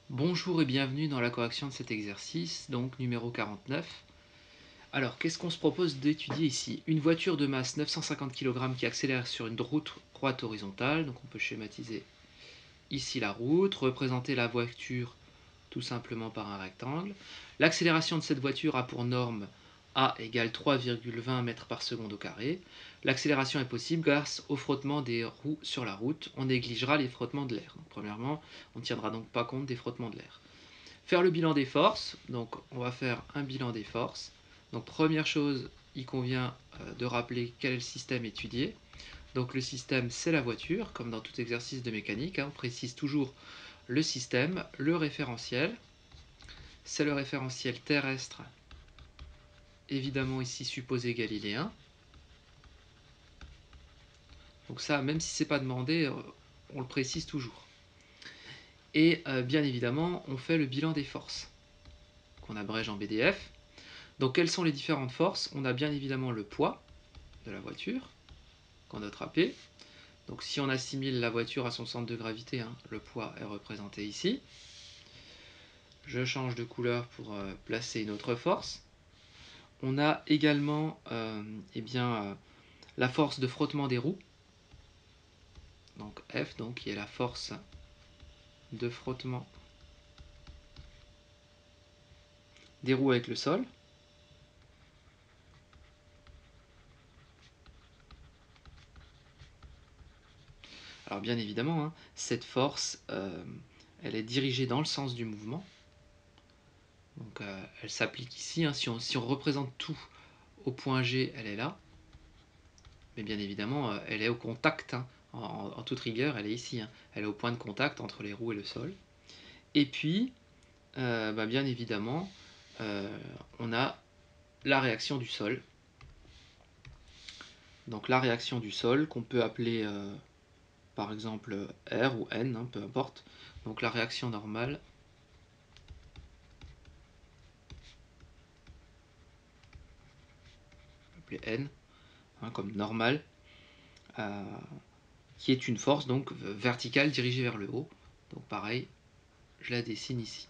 Bonjour et bienvenue dans la correction de cet exercice, donc numéro 49. Alors, qu'est-ce qu'on se propose d'étudier ici? Une voiture de masse 950 kg qui accélère sur une route droite horizontale, donc on peut schématiser ici la route, représenter la voiture tout simplement par un rectangle. L'accélération de cette voiture a pour norme a égale 3,20 mètres par seconde au carré. L'accélération est possible grâce au frottement des roues sur la route. On négligera les frottements de l'air. Premièrement, on ne tiendra donc pas compte des frottements de l'air. Faire le bilan des forces, donc on va faire un bilan des forces. Donc première chose, il convient de rappeler quel est le système étudié. Donc le système, c'est la voiture, comme dans tout exercice de mécanique, on précise toujours le système, le référentiel. C'est le référentiel terrestre, évidemment ici supposé galiléen. Donc ça, même si c'est pas demandé, on le précise toujours. Et bien évidemment, on fait le bilan des forces, qu'on abrège en BDF. Donc quelles sont les différentes forces? On a bien évidemment le poids de la voiture, qu'on note P. Donc si on assimile la voiture à son centre de gravité, le poids est représenté ici. Je change de couleur pour placer une autre force. On a également la force de frottement des roues, donc F, donc, qui est la force de frottement des roues avec le sol. Alors bien évidemment, cette force, elle est dirigée dans le sens du mouvement. Donc elle s'applique ici. Si on représente tout au point G, elle est là. Mais bien évidemment, elle est au contact. En toute rigueur, elle est ici. Elle est au point de contact entre les roues et le sol. Et puis, bien évidemment, on a la réaction du sol. Donc la réaction du sol, qu'on peut appeler par exemple R ou N, peu importe. Donc la réaction normale. Appeler N, comme normal, qui est une force donc verticale dirigée vers le haut. Donc pareil, je la dessine ici.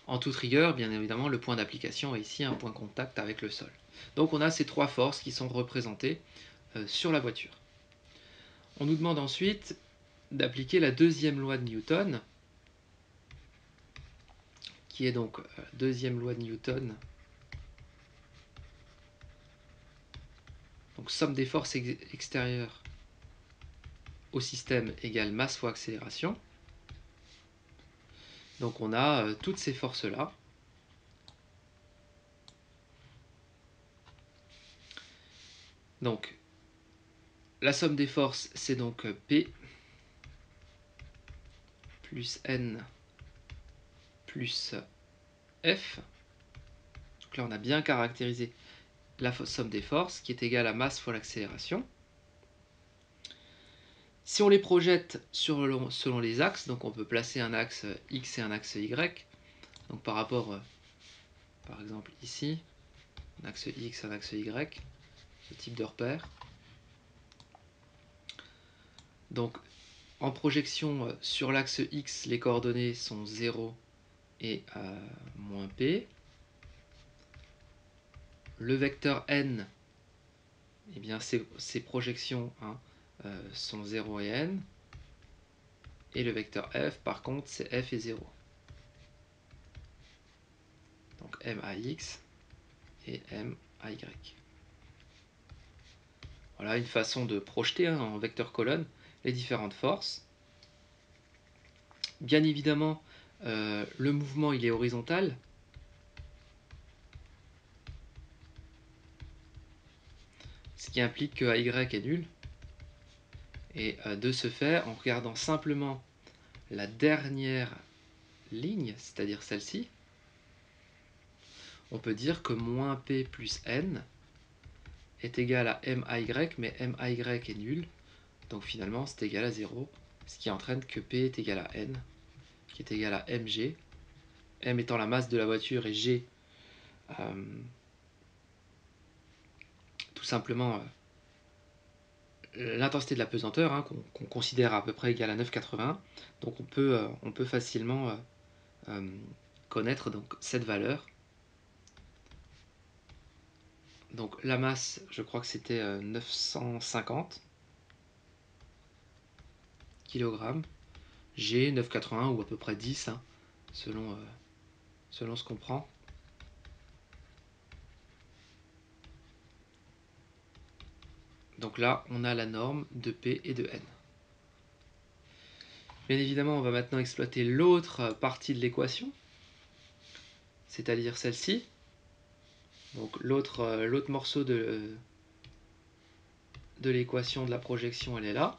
En toute rigueur, bien évidemment, le point d'application est ici un point de contact avec le sol. Donc on a ces trois forces qui sont représentées sur la voiture. On nous demande ensuite d'appliquer la deuxième loi de Newton, qui est donc deuxième loi de Newton. Donc somme des forces extérieures au système égale masse fois accélération. Donc on a toutes ces forces-là. Donc la somme des forces, c'est donc P plus N plus F. Donc là, on a bien caractérisé la somme des forces, qui est égale à masse fois l'accélération. Si on les projette selon les axes, donc on peut placer un axe X et un axe Y. Donc par rapport, par exemple ici, un axe X, un axe Y, ce type de repère. Donc en projection sur l'axe X, les coordonnées sont 0 et moins P. Le vecteur N, eh bien ces projections sont 0 et N. Et le vecteur F, par contre, c'est F et 0. Donc MAX et MAY. Voilà une façon de projeter en vecteur colonne les différentes forces. Bien évidemment, le mouvement il est horizontal. Ce qui implique que AY est nul. Et de ce fait, en regardant simplement la dernière ligne, c'est-à-dire celle-ci, on peut dire que moins P plus N est égal à MAY, mais MAY est nul. Donc finalement, c'est égal à 0, ce qui entraîne que P est égal à N, qui est égal à mg. M étant la masse de la voiture et G tout simplement l'intensité de la pesanteur, hein, qu'on considère à peu près égale à 9,80. Donc on peut facilement connaître donc, cette valeur. Donc la masse, je crois que c'était 950 kg. G 9,80 ou à peu près 10, hein, selon ce qu'on prend. Donc là, on a la norme de P et de N. Bien évidemment, on va maintenant exploiter l'autre partie de l'équation, c'est-à-dire celle-ci. Donc l'autre morceau de l'équation de la projection, elle est là.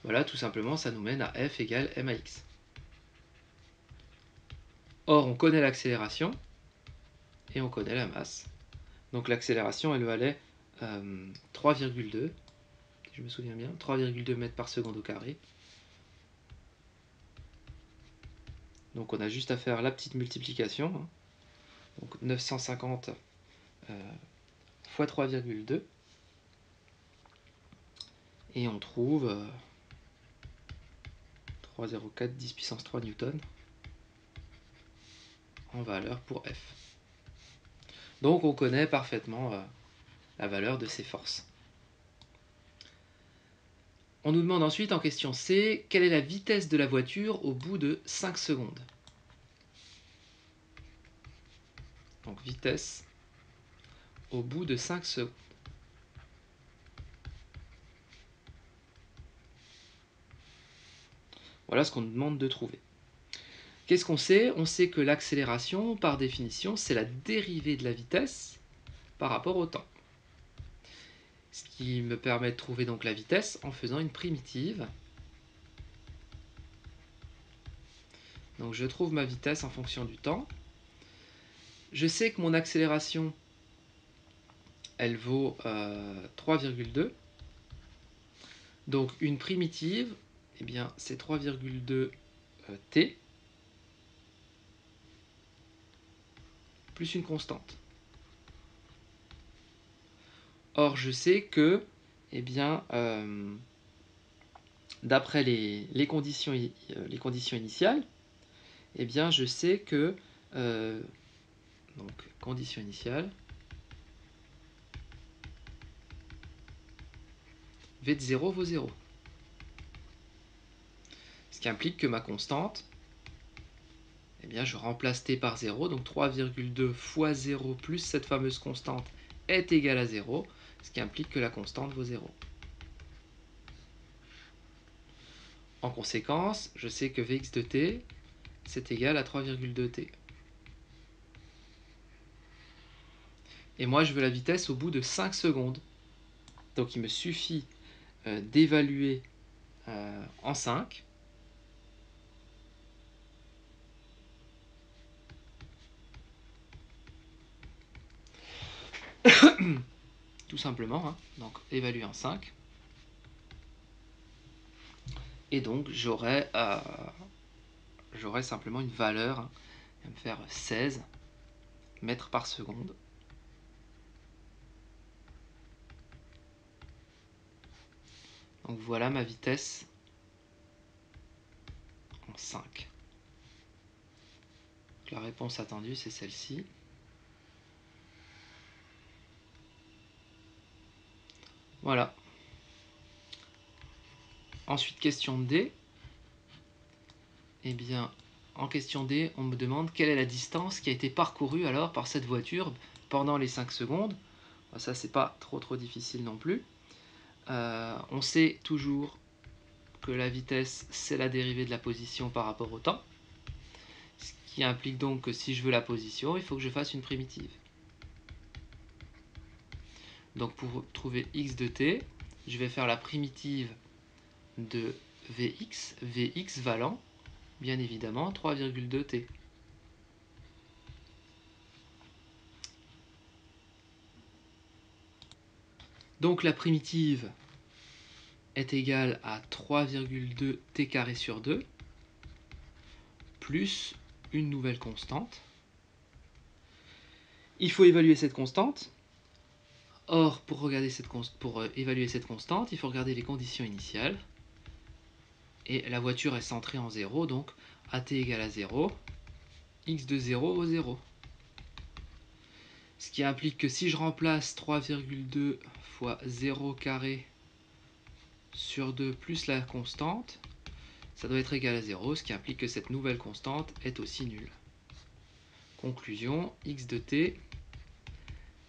Voilà, tout simplement, ça nous mène à F égale m à x. Or, on connaît l'accélération et on connaît la masse. Donc l'accélération, elle valait 3,2, si je me souviens bien, 3,2 mètres par seconde au carré. Donc on a juste à faire la petite multiplication. Hein. Donc 950 fois 3,2. Et on trouve 3,04 10 puissance 3 newtons en valeur pour F. Donc on connaît parfaitement la valeur de ces forces. On nous demande ensuite en question C, quelle est la vitesse de la voiture au bout de 5 secondes? Donc vitesse au bout de 5 secondes. Voilà ce qu'on nous demande de trouver. Qu'est-ce qu'on sait? On sait que l'accélération, par définition, c'est la dérivée de la vitesse par rapport au temps. Ce qui me permet de trouver donc la vitesse en faisant une primitive. Donc je trouve ma vitesse en fonction du temps. Je sais que mon accélération, elle vaut 3,2. Donc une primitive, eh bien, c'est 3,2 t plus une constante. Or, je sais que, eh bien, d'après les conditions initiales, eh bien, je sais que, donc, conditions initiales, V de 0 vaut 0. Ce qui implique que ma constante, eh bien, je remplace t par 0, donc 3,2 fois 0 plus cette fameuse constante est égale à 0, ce qui implique que la constante vaut 0. En conséquence, je sais que Vx de t, c'est égal à 3,2 t. Et moi, je veux la vitesse au bout de 5 secondes. Donc, il me suffit d'évaluer en 5. Tout simplement, hein. Donc évaluer en 5. Et donc j'aurai simplement une valeur, hein, qui va me faire 16 mètres par seconde. Donc voilà ma vitesse en 5. Donc, la réponse attendue, c'est celle-ci. Voilà. Ensuite, question D. Eh bien, en question D, on me demande quelle est la distance qui a été parcourue alors par cette voiture pendant les 5 secondes. Ça, c'est pas trop difficile non plus. On sait toujours que la vitesse, c'est la dérivée de la position par rapport au temps. Ce qui implique donc que si je veux la position, il faut que je fasse une primitive. Donc pour trouver x de t, je vais faire la primitive de Vx valant, bien évidemment, 3,2 t. Donc la primitive est égale à 3,2 t carré sur 2, plus une nouvelle constante. Il faut évaluer cette constante. Or, pour évaluer cette constante, il faut regarder les conditions initiales. Et la voiture est centrée en 0, donc AT égale à 0, x de 0 vaut 0. Ce qui implique que si je remplace 3,2 fois 0 carré sur 2 plus la constante, ça doit être égal à 0, ce qui implique que cette nouvelle constante est aussi nulle. Conclusion, x de t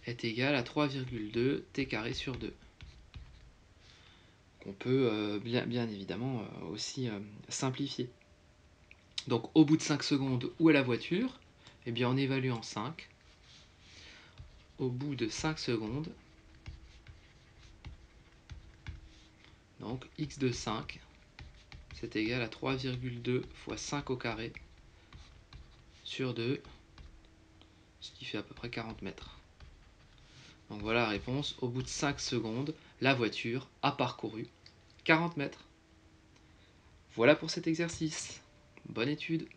est égal à 3,2 t carré sur 2. On peut bien évidemment aussi simplifier. Donc au bout de 5 secondes, où est la voiture? Eh bien on évalue en 5. Au bout de 5 secondes, donc x de 5, c'est égal à 3,2 fois 5 au carré sur 2, ce qui fait à peu près 40 mètres. Donc voilà la réponse. Au bout de 5 secondes, la voiture a parcouru 40 mètres. Voilà pour cet exercice. Bonne étude!